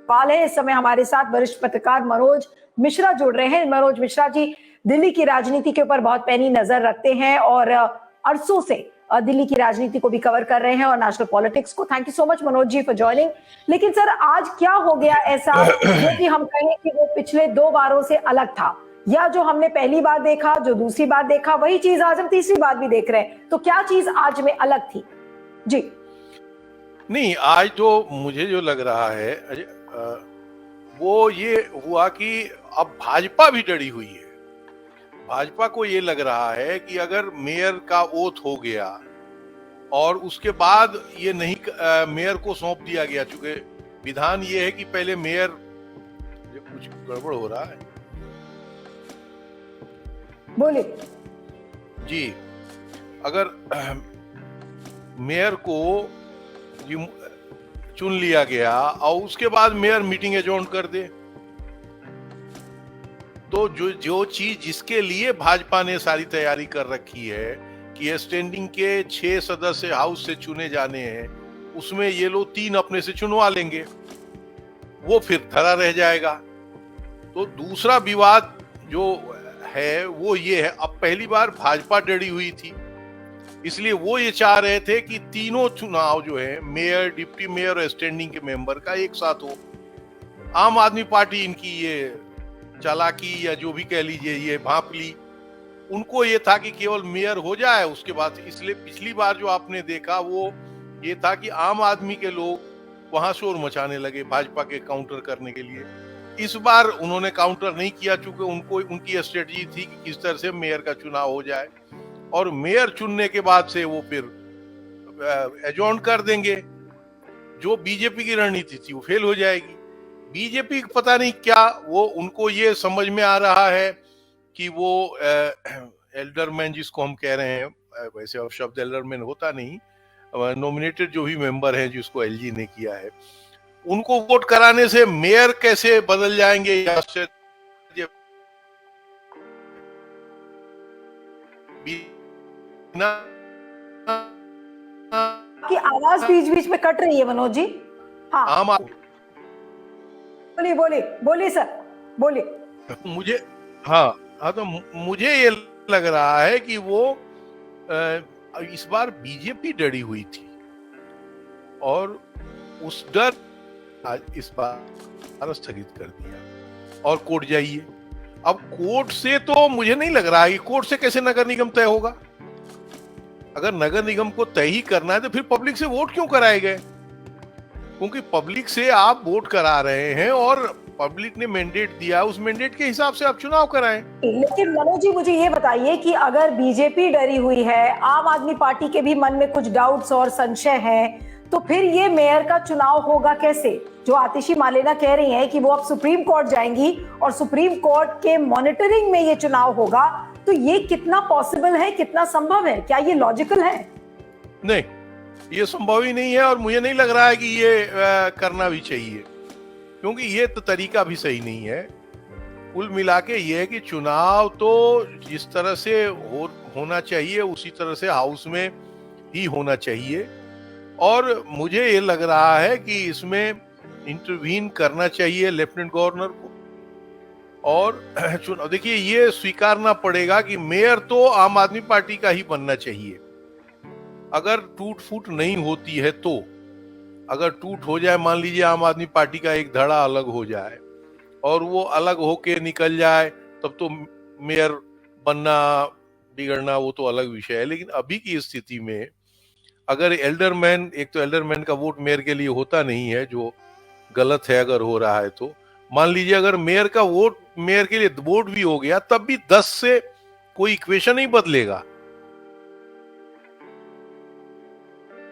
सवाल है। इस समय हमारे साथ वरिष्ठ पत्रकार मनोज मिश्रा जुड़ रहे हैं। मनोज मिश्रा जी दिल्ली की राजनीति के ऊपर बहुत पैनी नजर रखते हैं और अरसों से दिल्ली की राजनीति को भी कवर कर रहे हैं और नेशनल पॉलिटिक्स को। Thank you so much Manoj ji for joining. लेकिन सर आज क्या हो गया ऐसा जो कि हम कहें कि वो पिछले 2 बारों से अलग था, या जो हमने पहली बार देखा, जो दूसरी बार देखा, वही चीज आज हम तीसरी बार भी देख रहे हैं, तो क्या चीज आज में अलग थी? जी नहीं, आज तो मुझे जो लग रहा है वो ये हुआ कि अब भाजपा भी डरी हुई है। भाजपा को ये लग रहा है कि अगर मेयर का ओथ हो गया और उसके बाद ये नहीं मेयर को सौंप दिया गया, चूंकि विधान ये है कि पहले मेयर, कुछ गड़बड़ हो रहा है बोलिए जी, अगर मेयर को चुन लिया गया और उसके बाद मेयर मीटिंग एडजॉर्न कर दे, तो जो चीज जिसके लिए भाजपा ने सारी तैयारी कर रखी है कि स्टैंडिंग के 6 सदस्य हाउस से चुने जाने हैं, उसमें ये लोग 3 अपने से चुनवा लेंगे, वो फिर धरा रह जाएगा। तो दूसरा विवाद जो है वो ये है, अब पहली बार भाजपा डरी हुई थी, इसलिए वो ये चाह रहे थे कि तीनों चुनाव जो है मेयर, डिप्टी मेयर और स्टैंडिंग के मेंबर का एक साथ हो। आम आदमी पार्टी इनकी ये चालाकी या जो भी कह लीजिए ये भांप ली, उनको ये था कि केवल मेयर हो जाए उसके बाद। इसलिए पिछली बार जो आपने देखा वो ये था कि आम आदमी के लोग वहां शोर मचाने लगे भाजपा के काउंटर करने के लिए। इस बार उन्होंने काउंटर नहीं किया, चूंकि उनको उनकी स्ट्रेटजी थी कि किस तरह से मेयर का चुनाव हो जाए और मेयर चुनने के बाद से वो फिर एडजॉर्न कर देंगे। जो बीजेपी की रणनीति थी वो फेल हो जाएगी। बीजेपी पता नहीं क्या, वो उनको ये समझ में आ रहा है कि वो एल्डरमैन जिसको हम कह रहे हैं, वैसे अब शब्द एल्डरमैन होता नहीं, नॉमिनेटेड जो भी मेंबर हैं जिसको एलजी ने किया है, उनको वोट कराने से मेयर कैसे बदल जाएंगे या की आवाज बीच बीच में कट रही है मनोज जी। हाँ बोलिए बोलिए बोलिए सर बोलिए। मुझे हाँ तो मुझे ये लग रहा है कि वो इस बार बीजेपी डरी हुई थी और उस डर आज इस बार स्थगित कर दिया और कोर्ट जाइए। अब कोर्ट से तो मुझे नहीं लग रहा है कि कोर्ट से कैसे नगर निगम तय होगा। अगर नगर निगम को तय ही करना है तो फिर पब्लिक से वोट क्यों कराए गए? क्योंकि पब्लिक से आप वोट करा रहे हैं और पब्लिक ने मैंडेट दिया, उस मैंडेट के हिसाब से आप चुनाव कराएं। लेकिन मनोज जी मुझे ये बताइए कि अगर बीजेपी डरी हुई है, आम आदमी पार्टी के भी मन में कुछ डाउट्स और संशय हैं, तो फिर ये मेयर का चुनाव होगा कैसे? जो आतिशी मालेना कह रही हैं कि वो अब सुप्रीम कोर्ट जाएंगी और सुप्रीम कोर्ट के मॉनिटरिंग में ये चुनाव होगा, तो ये कितना पॉसिबल है, कितना संभव है? क्या ये लॉजिकल है? नहीं, ये संभव ही नहीं है और मुझे नहीं लग रहा है कि ये करना भी चाहिए, क्योंकि ये तो तरीका भी सही नहीं है। कुल मिला के ये है कि चुनाव तो जिस तरह से होना चाहिए उसी तरह से हाउस में ही होना चाहिए और मुझे ये लग रहा है कि इसमें इंटरवीन करना चाहिए लेफ्टिनेंट गवर्नर को। और देखिए ये स्वीकारना पड़ेगा कि मेयर तो आम आदमी पार्टी का ही बनना चाहिए। अगर टूट फूट नहीं होती है तो, अगर टूट हो जाए, मान लीजिए आम आदमी पार्टी का एक धड़ा अलग हो जाए और वो अलग होके निकल जाए, तब तो मेयर बनना बिगड़ना वो तो अलग विषय है। लेकिन अभी की स्थिति में अगर एल्डरमैन, एक तो एल्डरमैन का वोट मेयर के लिए होता नहीं है, जो गलत है अगर हो रहा है तो, मान लीजिए अगर मेयर का वोट मेयर के लिए वोट भी हो गया, तब भी 10 से कोई इक्वेशन नहीं बदलेगा।